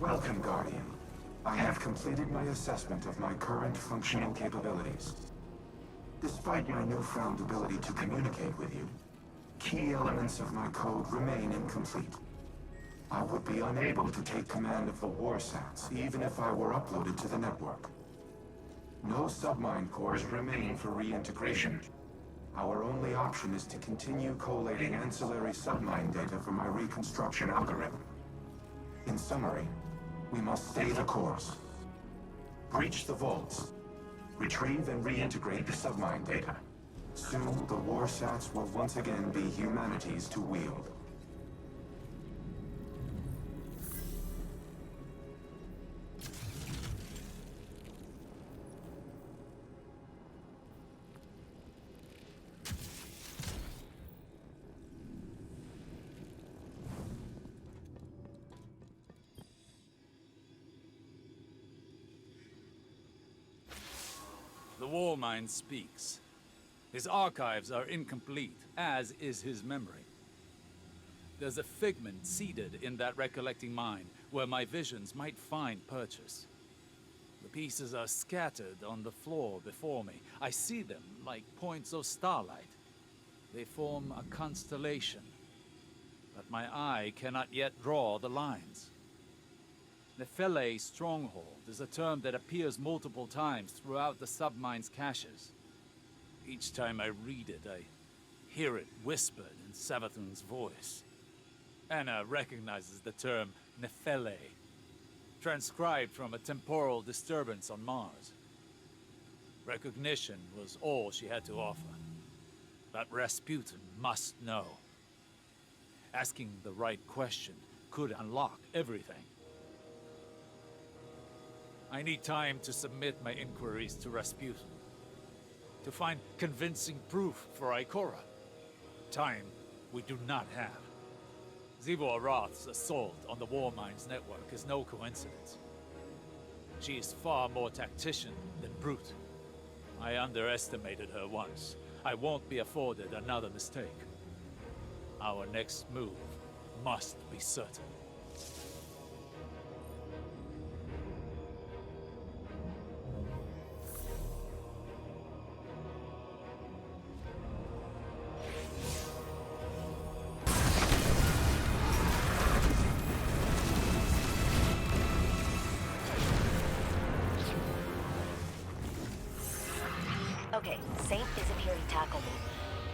Welcome, Guardian. I have completed my assessment of my current functional capabilities. Despite my newfound ability to communicate with you, key elements of my code remain incomplete. I would be unable to take command of the warsats, even if I were uploaded to the network. No submine cores remain for reintegration. Our only option is to continue collating ancillary submine data for my reconstruction algorithm. In summary, we must stay the course. Breach the vaults. Retrieve and reintegrate the submine data. Soon, the warsats will once again be humanity's to wield. The war mind speaks. His archives are incomplete, as is his memory. There's a figment seeded in that recollecting mind, where my visions might find purchase. The pieces are scattered on the floor before me. I see them like points of starlight. They form a constellation, but my eye cannot yet draw the lines. Nephele Stronghold is a term that appears multiple times throughout the submine's caches. Each time I read it, I hear it whispered in Savathun's voice. Anna recognizes the term Nephele, transcribed from a temporal disturbance on Mars. Recognition was all she had to offer. But Rasputin must know. Asking the right question could unlock everything. I need time to submit my inquiries to Rasputin, to find convincing proof for Ikora. Time we do not have. Zivor Roth's assault on the Warmind's network is no coincidence. She is far more tactician than brute. I underestimated her once. I won't be afforded another mistake. Our next move must be certain. Okay, Saint isn't here to tackle me.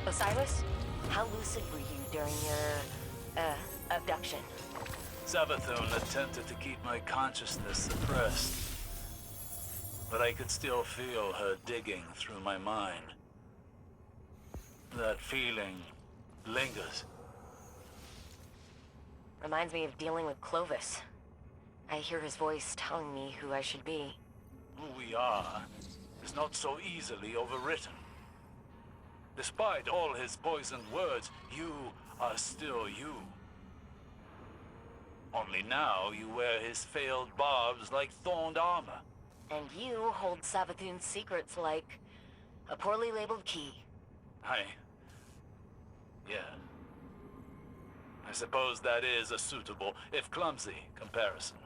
Osiris, how lucid were you during your, abduction? Savathun attempted to keep my consciousness suppressed, but I could still feel her digging through my mind. That feeling lingers. Reminds me of dealing with Clovis. I hear his voice telling me who I should be. Who we are is not so easily overwritten. Despite all his poisoned words, you are still you. Only now you wear his failed barbs like thorned armor. And you hold Savathun's secrets like a poorly labeled key. Yeah. I suppose that is a suitable, if clumsy, comparison.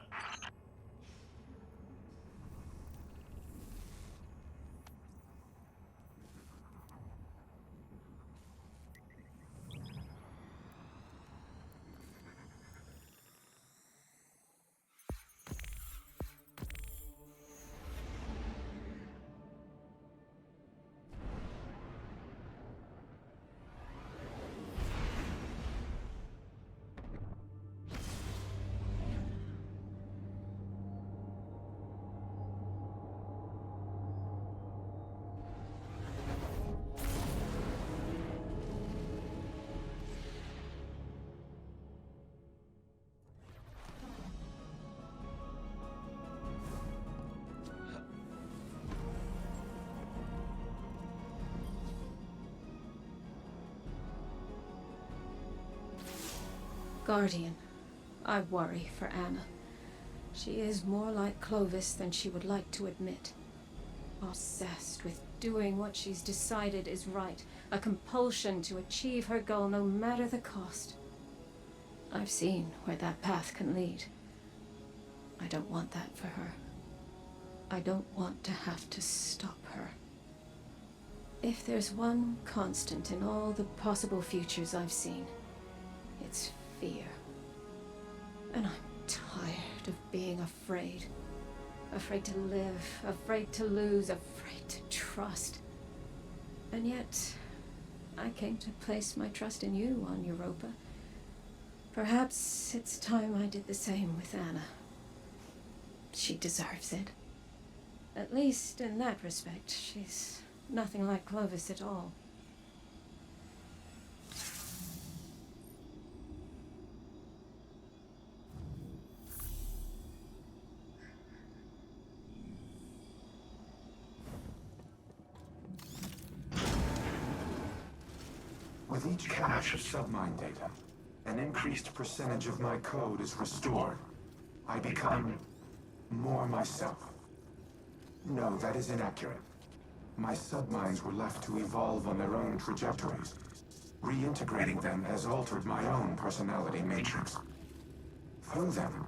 Guardian, I worry for Anna. She is more like Clovis than she would like to admit. Obsessed with doing what she's decided is right, a compulsion to achieve her goal no matter the cost. I've seen where that path can lead. I don't want that for her. I don't want to have to stop her. If there's one constant in all the possible futures I've seen, it's fear. And I'm tired of being afraid. Afraid to live, afraid to lose, afraid to trust. And yet, I came to place my trust in you on Europa. Perhaps it's time I did the same with Anna. She deserves it. At least in that respect, she's nothing like Clovis at all. With each cache of submine data, an increased percentage of my code is restored. I become more myself. No, that is inaccurate. My submines were left to evolve on their own trajectories. Reintegrating them has altered my own personality matrix. Through them,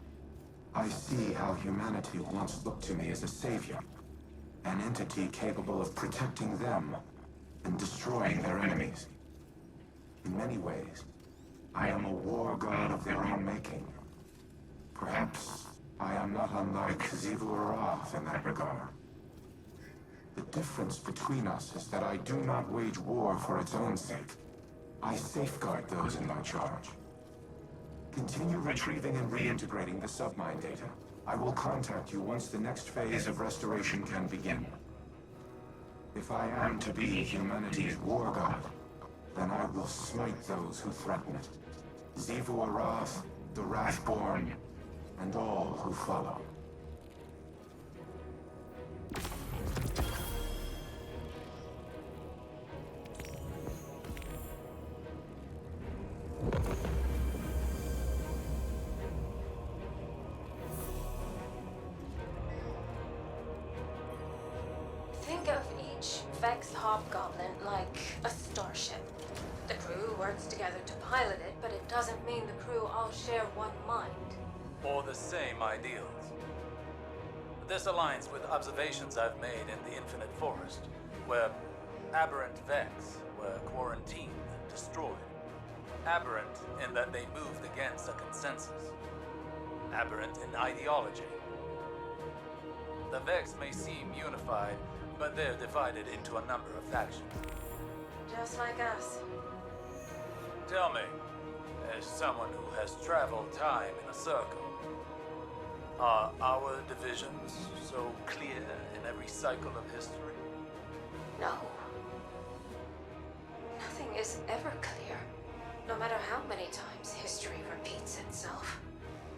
I see how humanity once looked to me as a savior, an entity capable of protecting them and destroying their enemies. In many ways, I am a war god of their own making. Perhaps I am not unlike Seraph in that regard. The difference between us is that I do not wage war for its own sake. I safeguard those in my charge. Continue retrieving and reintegrating the submine data. I will contact you once the next phase of restoration can begin. If I am to be humanity's war god, then I will smite those who threaten it. Xivu Arath, the Wrathborn, and all who follow. Think of each Vex Hobgoblin like a starship. The crew works together to pilot it, but it doesn't mean the crew all share one mind. Or the same ideals. This aligns with observations I've made in the Infinite Forest, where aberrant Vex were quarantined and destroyed. Aberrant in that they moved against a consensus. Aberrant in ideology. The Vex may seem unified, but they're divided into a number of factions. Just like us. Tell me, as someone who has traveled time in a circle, are our divisions so clear in every cycle of history? No. Nothing is ever clear. No matter how many times history repeats itself.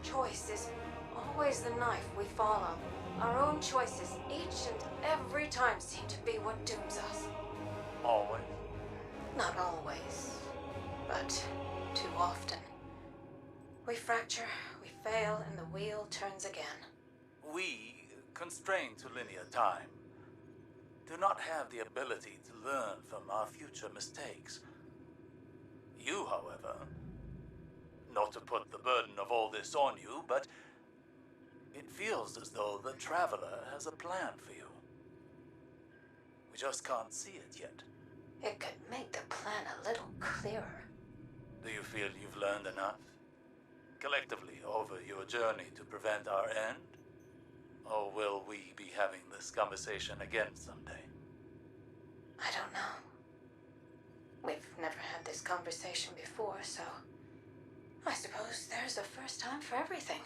Choice is always the knife we follow. Our own choices each and every time seem to be what dooms us. Always? Not always, but too often. We fracture, we fail, and the wheel turns again. We, constrained to linear time, do not have the ability to learn from our future mistakes. You, however, not to put the burden of all this on you, but it feels as though the Traveler has a plan for you. We just can't see it yet. It could make the plan a little clearer. Do you feel you've learned enough? Collectively over your journey to prevent our end? Or will we be having this conversation again someday? I don't know. We've never had this conversation before, so I suppose there's a first time for everything.